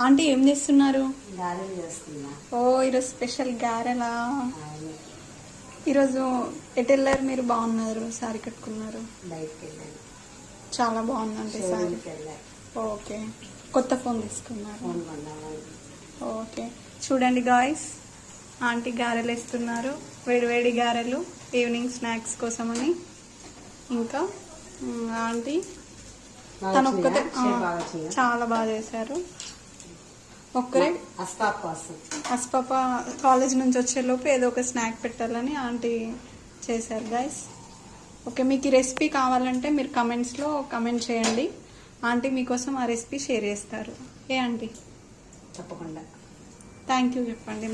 Aunty ఏం చేస్తున్నారు? గారెలు చేస్తున్నా. ఓ ఈరోజు స్పెషల్ గారెలా? ఈరోజు ఎటు వెళ్ళారు మీరు? బాగున్నారు, సారీ కట్టుకున్నారు. బయటకు వెళ్ళాను. చాలా బాగుందండి సారీ. ఓకే, కొత్త ఫోన్ తీసుకున్నారు. ఓకే, చూడండి గాయస్, ఆంటీ గారెలు వేస్తున్నారు. వేడి వేడి గారెలు ఈవినింగ్ స్నాక్స్ కోసమని. ఇంకా ఆంటీ తను ఒక్కతే చాలా బాగా చేశారు. ఒక్కరే అస్పాప కాలేజ్ నుంచి వచ్చేలోపు ఏదో ఒక స్నాక్ పెట్టాలని ఆంటీ చేశారు గైస్. ఓకే, మీకు ఈ రెసిపీ కావాలంటే మీరు కమెంట్స్లో కమెంట్ చేయండి. ఆంటీ మీకోసం ఆ రెసిపీ షేర్ చేస్తారు. ఏ ఆంటీ? తప్పకుండా. థ్యాంక్ యూ చెప్పండి.